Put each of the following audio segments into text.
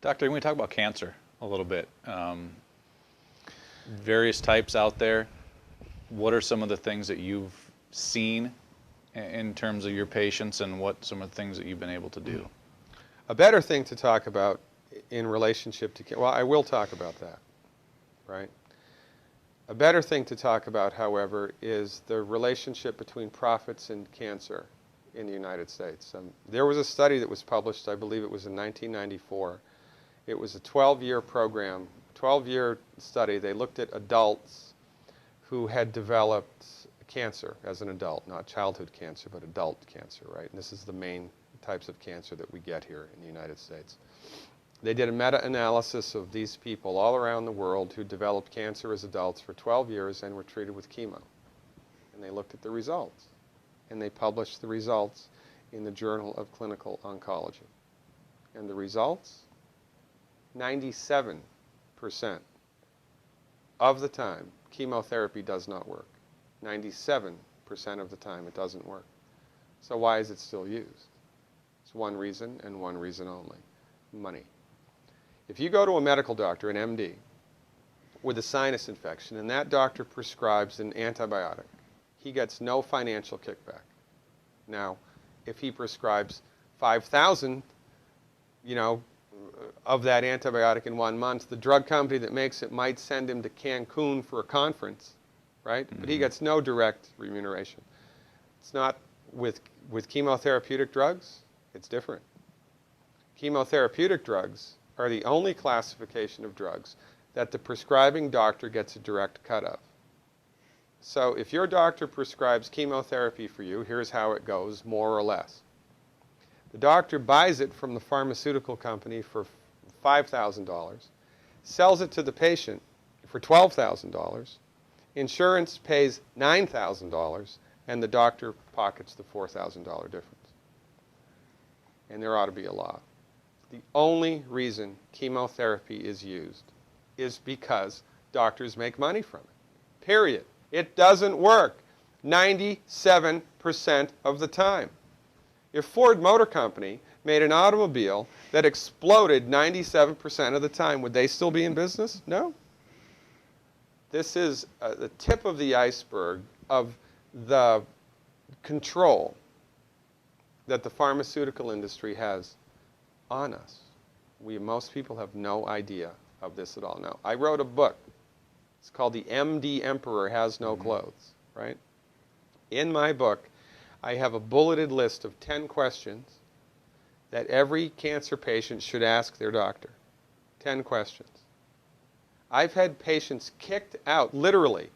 Doctor, can we talk about cancer a little bit? Various types out there. What are some of the things that you've seen in terms of your patients, and what some of the things that you've been able to do? A better thing to talk about in relationship to, well, I will talk about that, right? A better thing to talk about, however, is the relationship between profits and cancer in the United States. There was a study that was published, I believe it was in 1994. It was a 12-year program, 12-year study. They looked at adults who had developed cancer as an adult, not childhood cancer, but adult cancer, right? And this is the main types of cancer that we get here in the United States. They did a meta-analysis of these people all around the world who developed cancer as adults for 12 years and were treated with chemo. And they looked at the results. And they published the results in the Journal of Clinical Oncology. And the results? 97% of the time, chemotherapy does not work. 97% of the time, it doesn't work. So why is it still used? It's one reason and one reason only: money. If you go to a medical doctor, an MD, with a sinus infection, and that doctor prescribes an antibiotic, he gets no financial kickback. Now, if he prescribes 5,000, of that antibiotic in 1 month, the drug company that makes it might send him to Cancun for a conference, right? Mm-hmm. But he gets no direct remuneration. It's not with chemotherapeutic drugs. It's different. Chemotherapeutic drugs are the only classification of drugs that the prescribing doctor gets a direct cut of. So if your doctor prescribes chemotherapy for you, here's how it goes, more or less. The doctor buys it from the pharmaceutical company for $5,000, sells it to the patient for $12,000, insurance pays $9,000, and the doctor pockets the $4,000 difference. And there ought to be a law. The only reason chemotherapy is used is because doctors make money from it. Period. It doesn't work 97% of the time. If Ford Motor Company made an automobile that exploded 97% of the time, would they still be in business? No. This is the tip of the iceberg of the control that the pharmaceutical industry has on us. Most people have no idea of this at all. Now, I wrote a book. It's called The MD Emperor Has No Clothes, right? In my book, I have a bulleted list of 10 questions that every cancer patient should ask their doctor. 10 questions. I've had patients kicked out, literally,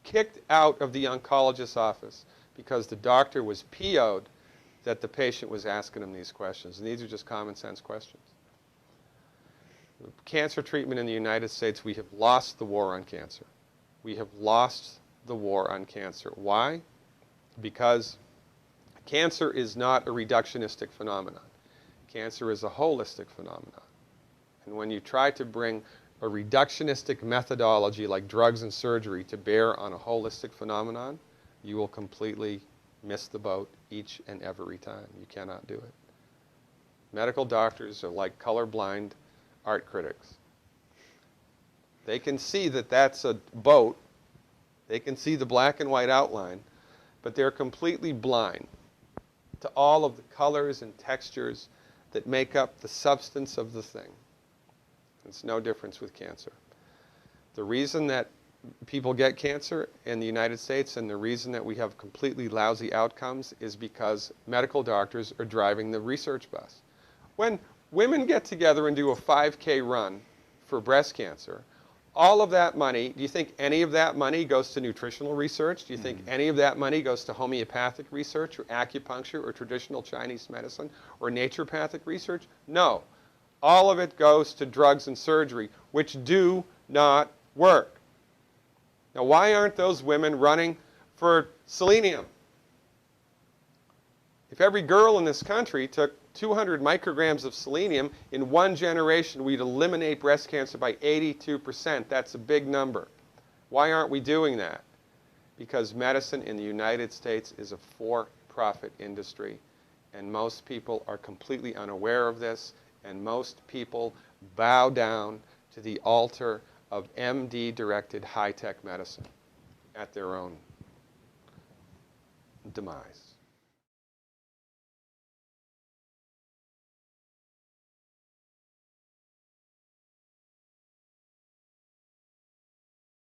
kicked out of the oncologist's office because the doctor was PO'd that the patient was asking him these questions. And these are just common sense questions. Cancer treatment in the United States, we have lost the war on cancer. We have lost the war on cancer. Why? Because cancer is not a reductionistic phenomenon. Cancer is a holistic phenomenon. And when you try to bring a reductionistic methodology like drugs and surgery to bear on a holistic phenomenon, you will completely miss the boat each and every time. You cannot do it. Medical doctors are like colorblind art critics. They can see that that's a boat. They can see the black and white outline, but they're completely blind to all of the colors and textures that make up the substance of the thing. It's no difference with cancer. The reason that people get cancer in the United States and the reason that we have completely lousy outcomes is because medical doctors are driving the research bus. When women get together and do a 5K run for breast cancer, all of that money, do you think any of that money goes to nutritional research? Do you think any of that money goes to homeopathic research or acupuncture or traditional Chinese medicine or naturopathic research? No. All of it goes to drugs and surgery, which do not work. Now, why aren't those women running for selenium? If every girl in this country took 200 micrograms of selenium, in one generation we'd eliminate breast cancer by 82%. That's a big number. Why aren't we doing that? Because medicine in the United States is a for-profit industry, and most people are completely unaware of this. And most people bow down to the altar of MD-directed high-tech medicine at their own demise.